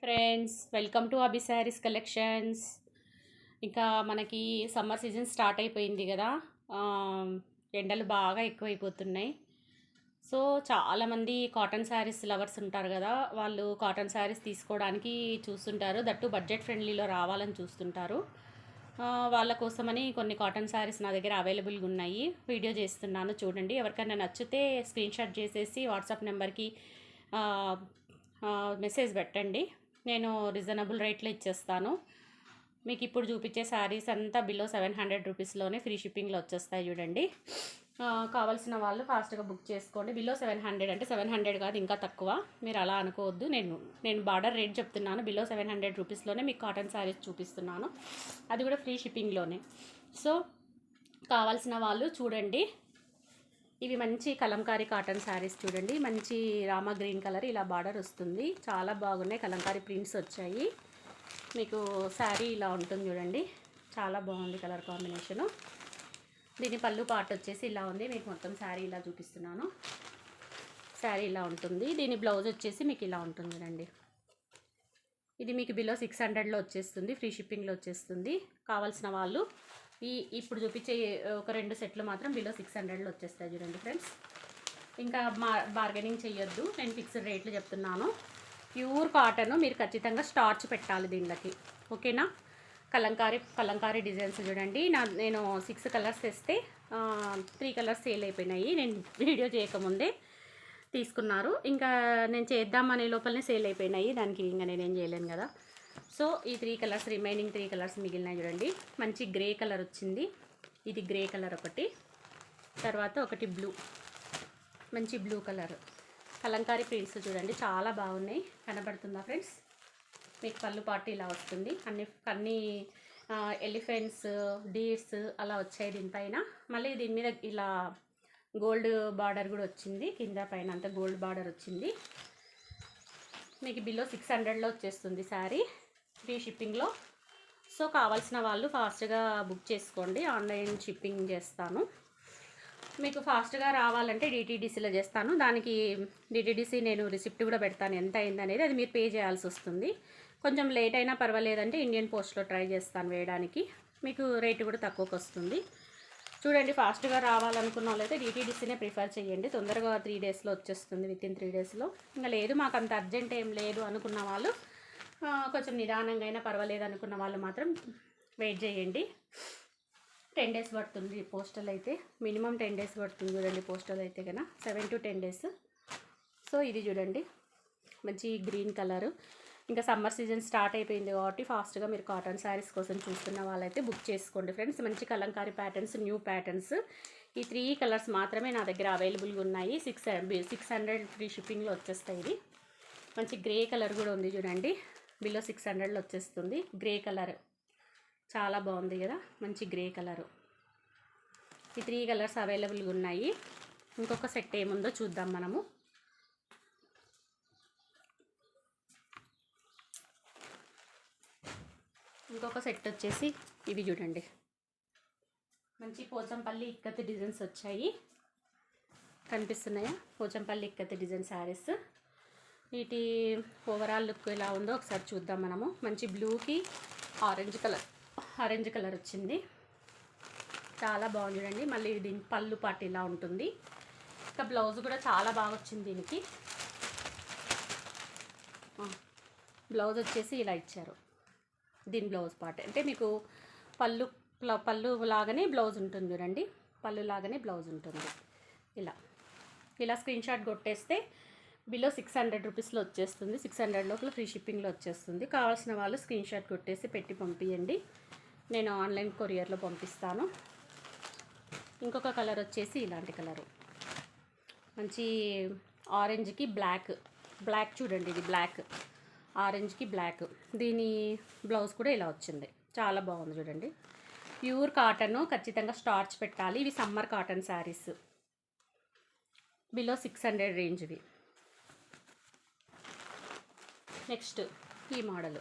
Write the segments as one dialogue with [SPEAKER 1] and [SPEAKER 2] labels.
[SPEAKER 1] Friends, welcome to Abhi saris collections. ఇంకా మనకి summer season start అయిపోయింది కదా. ఆ, ఎండలు బాగా ఎక్కువైపోతున్నాయి. సో చాలామంది కాటన్ శారీస్ లవర్స్ ఉంటారు కదా, వాళ్ళు కాటన్ శారీస్ తీసుకోవడానికి చూస్తుంటారు. దట్టు బడ్జెట్ ఫ్రెండ్లీలో రావాలని చూస్తుంటారు. వాళ్ళ కోసమని కొన్ని కాటన్ శారీస్ నా దగ్గర అవైలబుల్గా ఉన్నాయి. వీడియో చేస్తున్నాను, చూడండి. ఎవరికైనా నచ్చితే స్క్రీన్ షాట్ చేసేసి వాట్సాప్ నెంబర్కి మెసేజ్ పెట్టండి. నేను రీజనబుల్ రేట్లో ఇచ్చేస్తాను. మీకు ఇప్పుడు చూపించే శారీస్ అంతా బిలో 700 రూపీస్లోనే ఫ్రీ షిప్పింగ్లో వచ్చేస్తాయి. చూడండి, కావాల్సిన వాళ్ళు ఫాస్ట్గా బుక్ చేసుకోండి. బిలో 700 అంటే 700 కాదు, ఇంకా తక్కువ. మీరు అలా అనుకోవద్దు. నేను బార్డర్ రేట్ చెప్తున్నాను. బిలో 700 రూపీస్లోనే మీకు కాటన్ శారీస్ చూపిస్తున్నాను, అది కూడా ఫ్రీ షిప్పింగ్లోనే. సో కావాల్సిన వాళ్ళు చూడండి. ఇవి మంచి కలంకారీ కాటన్ శారీస్ చూడండి. మంచి రామా గ్రీన్ కలర్ ఇలా బార్డర్ వస్తుంది. చాలా బాగున్నాయి, కలంకారీ ప్రింట్స్ వచ్చాయి. మీకు శారీ ఇలా ఉంటుంది చూడండి, చాలా బాగుంది కలర్ కాంబినేషను. దీని పళ్ళు పార్ట్ వచ్చేసి ఇలా ఉంది. మీకు మొత్తం శారీ ఇలా చూపిస్తున్నాను. శారీ ఇలా ఉంటుంది. దీని బ్లౌజ్ వచ్చేసి మీకు ఇలా ఉంటుంది చూడండి. ఇది మీకు బిలో 600లో వచ్చేస్తుంది, ఫ్రీ షిప్పింగ్లో వచ్చేస్తుంది. కావాల్సిన వాళ్ళు ఇప్పుడు చూపించే ఒక 2 సెట్లు మాత్రం బిలో 600లో వచ్చేస్తాయి చూడండి ఫ్రెండ్స్. ఇంకా బార్గెనింగ్ చేయొద్దు, నేను ఫిక్స్డ్ రేట్లు చెప్తున్నాను. ప్యూర్ కాటన్, మీరు ఖచ్చితంగా స్టార్చ్ పెట్టాలి దీనికి, ఓకేనా. కలంకారీ డిజైన్స్ చూడండి. నేను 6 కలర్స్ తెస్తే 3 కలర్స్ సేల్ అయిపోయినాయి. నేను వీడియో చేయకముందే తీసుకున్నారు. ఇంకా నేను చేద్దామనే లోపలనే సేల్ అయిపోయినాయి. దానికి ఇంకా నేనేం చేయలేను కదా. సో ఈ 3 కలర్స్, రిమైనింగ్ 3 కలర్స్ మిగిలినాయి చూడండి. మంచి గ్రే కలర్ వచ్చింది. ఇది గ్రే కలర్ ఒకటి, తర్వాత ఒకటి బ్లూ, మంచి బ్లూ కలర్. కలంకారీ ప్రింట్స్ చూడండి, చాలా బాగున్నాయి. కనబడుతుందా ఫ్రెండ్స్? మీకు పళ్ళు పాటు ఇలా వస్తుంది. అన్ని ఎలిఫెంట్స్, డీర్స్ అలా వచ్చాయి దీనిపైన. మళ్ళీ దీని మీద ఇలా గోల్డ్ బార్డర్ కూడా వచ్చింది. కింద పైన అంతా గోల్డ్ బార్డర్ వచ్చింది. మీకు బిలో 600లో వచ్చేస్తుంది శారీ, ఫ్రీ షిప్పింగ్లో. సో కావాల్సిన వాళ్ళు ఫాస్ట్గా బుక్ చేసుకోండి. ఆన్లైన్ షిప్పింగ్ చేస్తాను. మీకు ఫాస్ట్గా రావాలంటే డిటీడీసీలో చేస్తాను. దానికి డిటీడీసీ నేను రిసిప్ట్ కూడా పెడతాను, ఎంత అయిందనేది. అది మీరు పే చేయాల్సి వస్తుంది. కొంచెం లేట్ అయినా పర్వాలేదంటే ఇండియన్ పోస్ట్లో ట్రై చేస్తాను వేయడానికి. మీకు రేటు కూడా తక్కువకి వస్తుంది. చూడండి, ఫాస్ట్గా రావాలనుకున్న వాళ్ళైతే డిటీడీసీనే ప్రిఫర్ చేయండి. తొందరగా 3 డేస్లో వచ్చేస్తుంది, వితిన్ 3 డేస్లో. ఇంకా లేదు మాకు అంత అర్జెంట్ ఏం లేదు అనుకున్న వాళ్ళు, కొంచెం నిదానంగా అయినా పర్వాలేదు అనుకున్న వాళ్ళు మాత్రం వెయిట్ చేయండి. 10 డేస్ పడుతుంది పోస్టల్ అయితే, మినిమం 10 డేస్ పడుతుంది చూడండి. పోస్టల్ అయితే కన్నా 7 to 10 డేస్. సో ఇది చూడండి, మంచి గ్రీన్ కలరు. ఇంకా సమ్మర్ సీజన్ స్టార్ట్ అయిపోయింది కాబట్టి ఫాస్ట్గా మీరు కాటన్ శారీస్ కోసం చూస్తున్న వాళ్ళైతే బుక్ చేసుకోండి ఫ్రెండ్స్. మంచి కలంకారీ ప్యాటర్న్స్, న్యూ ప్యాటర్న్స్. ఈ 3 కలర్స్ మాత్రమే నా దగ్గర అవైలబుల్గా ఉన్నాయి. 600 ఫ్రీ షిప్పింగ్లో వచ్చేస్తాయి. ఇది మంచి గ్రే కలర్ కూడా ఉంది చూడండి, బిలో 600లో వచ్చేస్తుంది. గ్రే కలర్ చాలా బాగుంది కదా, మంచి గ్రే కలరు. ఈ 3 కలర్స్ అవైలబుల్గా ఉన్నాయి. ఇంకొక సెట్ ఏముందో చూద్దాం మనము. ఇంకొక సెట్ వచ్చేసి ఇవి చూడండి, మంచి పోచంపల్లి ఇక్కత్ డిజైన్స్ వచ్చాయి. కనిపిస్తున్నాయా? పోచంపల్లి ఇక్కత్ డిజైన్ శారీస్. వీటి ఓవరాల్ లుక్ ఎలా ఉందో ఒకసారి చూద్దాం మనము. మంచి బ్లూకి ఆరెంజ్ కలర్ వచ్చింది, చాలా బాగుంది చూడండి. మళ్ళీ దీని పళ్ళు పాటు ఇలా ఉంటుంది. ఇంకా బ్లౌజ్ కూడా చాలా బాగా వచ్చింది దీనికి. బ్లౌజ్ వచ్చేసి ఇలా ఇచ్చారు. దీని బ్లౌజ్ పార్ట్ అంటే మీకు పళ్ళు లాగానే బ్లౌజ్ ఉంటుంది చూడండి. పళ్ళు లాగానే బ్లౌజ్ ఉంటుంది. ఇలా స్క్రీన్ షాట్ కొట్టేస్తే బిలో 600 రూపీస్లో వచ్చేస్తుంది. 600 లోపల ఫ్రీ షిప్పింగ్లో వచ్చేస్తుంది. కావాల్సిన వాళ్ళు స్క్రీన్ షాట్ కొట్టేసి పెట్టి పంపించండి, నేను ఆన్లైన్ కొరియర్లో పంపిస్తాను. ఇంకొక కలర్ వచ్చేసి ఇలాంటి కలరు, మంచి ఆరెంజ్కి బ్లాక్ చూడండి. ఇది బ్లాక్, ఆరెంజ్కి బ్లాక్. దీని బ్లౌజ్ కూడా ఇలా వచ్చింది, చాలా బాగుంది చూడండి. ప్యూర్ కాటన్, ఖచ్చితంగా స్టార్చ్ పెట్టాలి. ఇవి సమ్మర్ కాటన్ శారీస్, బిలో 600 రేంజ్వి. నెక్స్ట్ ఈ మోడల్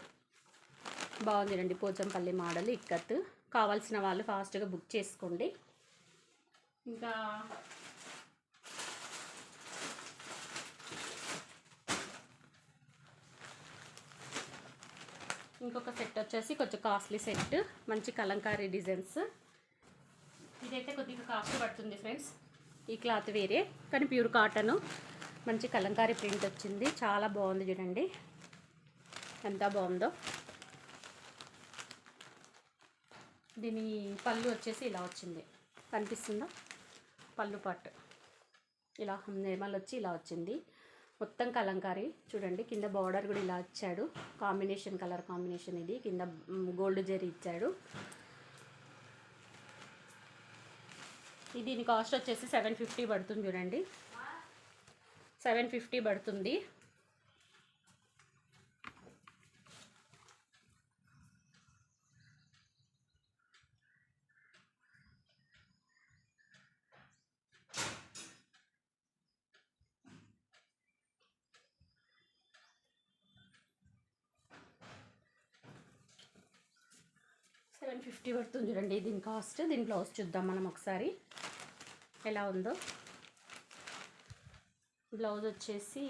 [SPEAKER 1] బాగుంది చూడండి, పోచంపల్లి మోడల్ ఇక్కత్. కావాల్సిన వాళ్ళు ఫాస్ట్గా బుక్ చేసుకోండి. ఇంకా ఇంకొక సెట్ వచ్చేసి కొంచెం కాస్ట్లీ సెట్, మంచి కలంకారీ డిజైన్స్. ఇదైతే కొద్దిగా కాస్ట్ పడుతుంది ఫ్రెండ్స్. ఈ క్లాత్ వేరే కానీ ప్యూర్ కాటన్, మంచి కలంకారీ ప్రింట్ వచ్చింది, చాలా బాగుంది. చూడండి ఎంత బాగుందో. దీని పళ్ళు వచ్చేసి ఇలా వచ్చింది, కనిపిస్తుందా? పళ్ళు పట్టు ఇలా నేమల్ వచ్చి ఇలా వచ్చింది, మొత్తం కలంకారీ. చూడండి కింద బార్డర్ కూడా ఇలా ఇచ్చాడు, కాంబినేషన్ కలర్ కాంబినేషన్. ఇది కింద గోల్డ్ జరీ ఇచ్చాడు. దీని కాస్ట్ వచ్చేసి 750 పడుతుంది. చూడండి 750 పడుతుంది. $750 పడుతుంది. చూడండి దీని కాస్ట్. దీని బ్లౌజ్ చూద్దాం మనం ఒకసారి ఎలా ఉందో. బ్లౌజ్ వచ్చేసి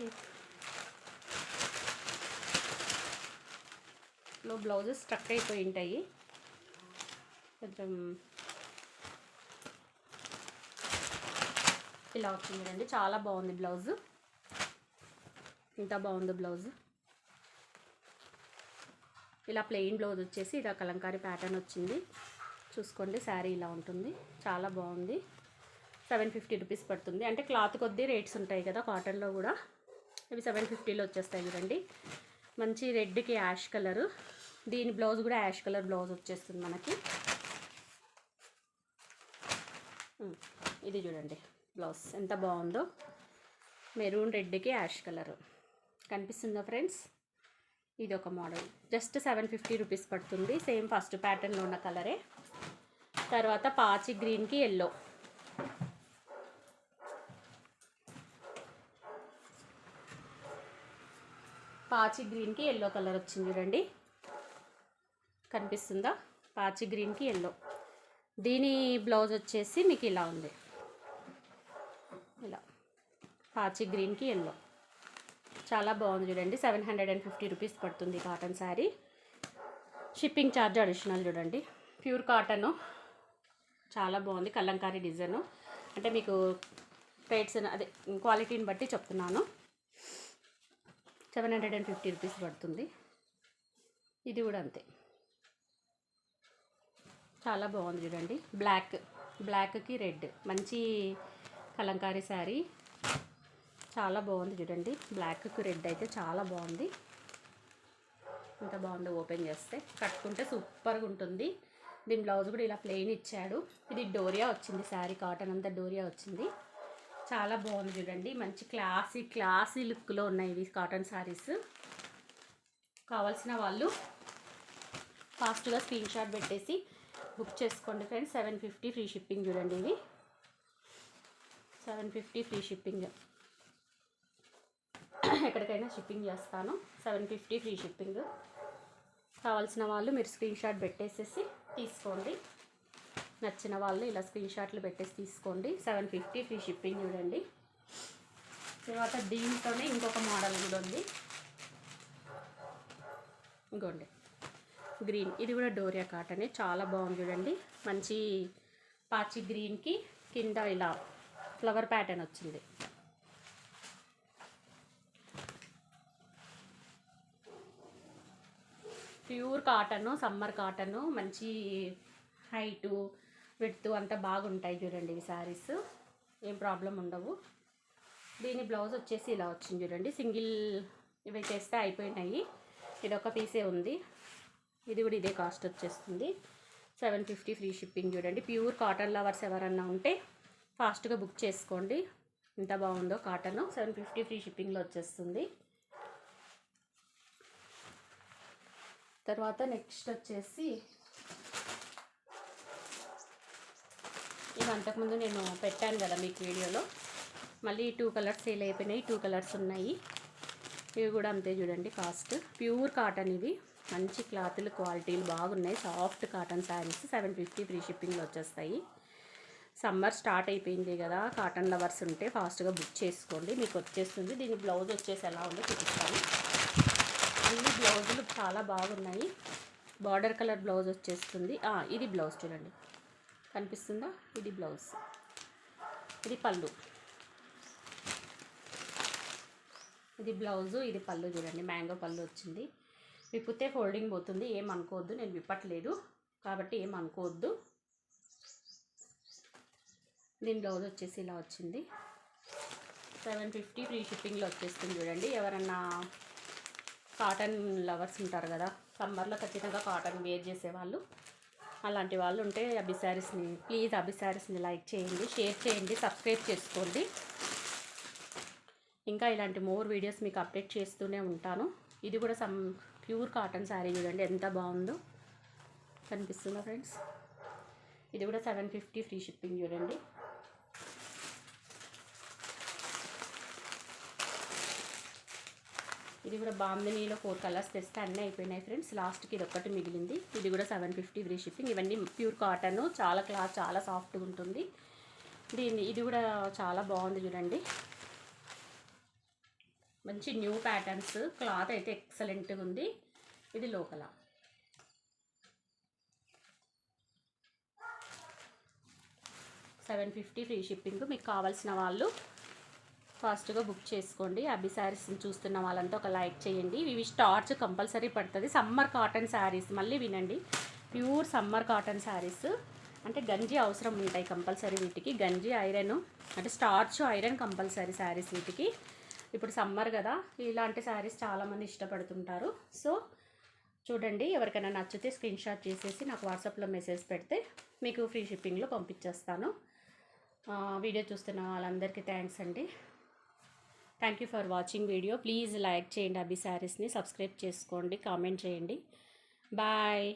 [SPEAKER 1] బ్లౌజెస్ స్ట్రక్ అయిపోయి ఉంటాయి కొంచెం. ఇలా వచ్చింది చూడండి, చాలా బాగుంది బ్లౌజ్. ఇంత బాగుంది బ్లౌజ్. ఇలా ప్లెయిన్ బ్లౌజ్ వచ్చేసి ఇలా కలంకారీ ప్యాటర్న్ వచ్చింది. చూసుకోండి శారీ ఇలా ఉంటుంది, చాలా బాగుంది. 750 రూపీస్ పడుతుంది. అంటే క్లాత్ కొద్దీ రేట్స్ ఉంటాయి కదా కాటన్లో కూడా. ఇవి 750లో వచ్చేస్తాయి. చూడండి మంచి రెడ్కి యాష్ కలరు. దీని బ్లౌజ్ కూడా యాష్ కలర్ బ్లౌజ్ వచ్చేస్తుంది మనకి. ఇది చూడండి బ్లౌజ్ ఎంత బాగుందో, మెరూన్ రెడ్కి యాష్ కలరు. కనిపిస్తుందా ఫ్రెండ్స్? ఇది ఒక మోడల్, జస్ట్ 750 రూపీస్ పడుతుంది. సేమ్ ఫస్ట్ ప్యాటర్న్లో ఉన్న కలరే. తర్వాత పాచి గ్రీన్కి ఎల్లో. పాచి గ్రీన్కి ఎల్లో కలర్ వచ్చింది చూడండి, కనిపిస్తుందా? పాచి గ్రీన్కి ఎల్లో. దీని బ్లౌజ్ వచ్చేసి మీకు ఇలా ఉంది, ఇలా పాచి గ్రీన్కి ఎల్లో. చాలా బాగుంది చూడండి. 750 రూపీస్ పడుతుంది cotton sari. Shipping charge additional. చూడండి ప్యూర్ కాటను, చాలా బాగుంది. కలంకారీ డిజైను. అంటే మీకు రేట్స్ అదే క్వాలిటీని బట్టి చెప్తున్నాను. 750 రూపీస్ పడుతుంది. ఇది కూడా అంతే, చాలా బాగుంది చూడండి. బ్లాక్కి రెడ్, మంచి కలంకారీ శారీ, చాలా బాగుంది చూడండి. బ్లాక్కి రెడ్ అయితే చాలా బాగుంది. ఎంత బాగుందో, ఓపెన్ చేస్తే కట్టుకుంటే సూపర్గా ఉంటుంది. దీని బ్లౌజ్ కూడా ఇలా ప్లెయిన్ ఇచ్చాడు. ఇది డోరియా వచ్చింది శారీ, కాటన్ అంతా డోరియా వచ్చింది. చాలా బాగుంది చూడండి. మంచి క్లాసీ లుక్లో ఉన్నాయి ఇవి కాటన్ శారీస్. కావాల్సిన వాళ్ళు ఫాస్ట్గా స్క్రీన్ షాట్ పెట్టేసి బుక్ చేసుకోండి ఫ్రెండ్స్. 750 free shipping. చూడండి ఇవి 750 ఫ్రీ షిప్పింగ్. ఎక్కడికైనా షిప్పింగ్ చేస్తాను. 750 ఫ్రీ షిప్పింగ్. కావాల్సిన వాళ్ళు మీరు స్క్రీన్ షాట్ పెట్టేసేసి తీసుకోండి. నచ్చిన వాళ్ళు ఇలా స్క్రీన్ షాట్లు పెట్టేసి తీసుకోండి. 750 ఫ్రీ షిప్పింగ్. చూడండి తర్వాత దీంట్లోనే ఇంకొక మోడల్ కూడా ఉంది. ఇంకోండి గ్రీన్, ఇది కూడా డోరియా కాటనే, చాలా బాగుంది చూడండి. మంచి పాచి గ్రీన్కి కింద ఇలా ఫ్లవర్ ప్యాటర్న్ వచ్చింది. ప్యూర్ కాటను, సమ్మర్ కాటను, మంచి హైటు విడ్త్ అంతా బాగుంటాయి చూడండి. ఇవి శారీస్ ఏం ప్రాబ్లం ఉండవు. దీని బ్లౌజ్ వచ్చేసి ఇలా వచ్చింది చూడండి. సింగిల్ ఇవి చేస్తే అయిపోయినాయి, ఇది ఒక పీసే ఉంది. ఇది కూడా ఇదే కాస్ట్ వచ్చేస్తుంది. 750 ఫ్రీ షిప్పింగ్. చూడండి ప్యూర్ కాటన్ లవర్స్ ఎవరన్నా ఉంటే ఫాస్ట్గా బుక్ చేసుకోండి. ఎంత బాగుందో కాటన్. 750 ఫ్రీ షిప్పింగ్లో వచ్చేస్తుంది. తర్వాత నెక్స్ట్ వచ్చేసి ఇది అంతకుముందు నేను పెట్టాను కదా మీకు వీడియోలో. మళ్ళీ 2 కలర్స్ సేల్ అయిపోయినాయి, 2 కలర్స్ ఉన్నాయి. ఇవి కూడా అంతే చూడండి కాస్ట్. ప్యూర్ కాటన్ ఇవి, మంచి క్లాతులు క్వాలిటీలు బాగున్నాయి. సాఫ్ట్ కాటన్ శారీస్ 750 ఫ్రీ షిప్పింగ్లో వచ్చేస్తాయి. సమ్మర్ స్టార్ట్ అయిపోయింది కదా, కాటన్ లవర్స్ ఉంటే ఫాస్ట్గా బుక్ చేసుకోండి, మీకు వచ్చేస్తుంది. దీని బ్లౌజ్ వచ్చేసి ఎలా ఉందో చూపిస్తాను. అన్ని బ్లౌజులు చాలా బాగున్నాయి. బార్డర్ కలర్ బ్లౌజ్ వచ్చేస్తుంది. ఇది బ్లౌజ్ చూడండి, కనిపిస్తుందా? ఇది బ్లౌజ్, ఇది పళ్ళు, ఇది బ్లౌజు, ఇది పళ్ళు చూడండి. మ్యాంగో పళ్ళు వచ్చింది. విప్పితే ఫోల్డింగ్ పోతుంది, ఏమనుకోవద్దు. నేను విప్పట్లేదు కాబట్టి ఏమనుకోవద్దు. దీని బ్లౌజ్ వచ్చేసి ఇలా వచ్చింది. 750 ఫ్రీ షిప్పింగ్లో వచ్చేస్తుంది చూడండి. ఎవరన్నా కాటన్ లవర్స్ ఉంటారు కదా, సమ్మర్లో ఖచ్చితంగా కాటన్ వేర్ చేసేవాళ్ళు, అలాంటి వాళ్ళు ఉంటే అభి శారీస్ని ప్లీజ్ అభి శారీస్ని లైక్ చేయండి, షేర్ చేయండి, సబ్స్క్రైబ్ చేసుకోండి. ఇంకా ఇలాంటి మోర్ వీడియోస్ మీకు అప్డేట్ చేస్తూనే ఉంటాను. ఇది కూడా ప్యూర్ కాటన్ శారీ చూడండి ఎంత బాగుందో, కనిపిస్తుందా ఫ్రెండ్స్? ఇది కూడా 750 ఫ్రీ షిప్పింగ్ చూడండి. ఇది కూడా బాందినీలో 4 కలర్స్ తెస్తే అన్నీ అయిపోయినాయి ఫ్రెండ్స్. లాస్ట్కి ఇది ఒక్కటి మిగిలింది. ఇది కూడా 750 ఫ్రీ షిప్పింగ్. ఇవన్నీ ప్యూర్ కాటన్, చాలా క్లాత్ చాలా సాఫ్ట్గా ఉంటుంది. ఇది కూడా చాలా బాగుంది చూడండి. మంచి న్యూ ప్యాటర్న్స్, క్లాత్ అయితే ఎక్సలెంట్గా ఉంది. ఇది లోపల 750 ఫ్రీ షిప్పింగ్. మీకు కావాల్సిన వాళ్ళు ఫాస్ట్గా బుక్ చేసుకోండి. అభి శారీస్ని చూస్తున్న వాళ్ళంతా ఒక లైక్ చేయండి. ఇవి స్టార్చ్ కంపల్సరీ పడుతుంది. సమ్మర్ కాటన్ శారీస్, మళ్ళీ వినండి, ప్యూర్ సమ్మర్ కాటన్ శారీస్. అంటే గంజి అవసరం ఉంటాయి కంపల్సరీ వీటికి. గంజి ఐరన్ అంటే స్టార్చ్ ఐరన్ కంపల్సరీ శారీస్ వీటికి. ఇప్పుడు సమ్మర్ కదా, ఇలాంటి శారీస్ చాలామంది ఇష్టపడుతుంటారు. సో చూడండి, ఎవరికైనా నచ్చితే స్క్రీన్ షాట్ చేసేసి నాకు వాట్సాప్లో మెసేజ్ పెడితే మీకు ఫ్రీ షిప్పింగ్లో పంపించేస్తాను. వీడియో చూస్తున్న వాళ్ళందరికీ థ్యాంక్స్ అండి. Thank you for watching video. Please like చేయండి, అభి శారీస్ని సబ్స్క్రైబ్ చేసుకోండి, కామెంట్ చేయండి. బాయ్.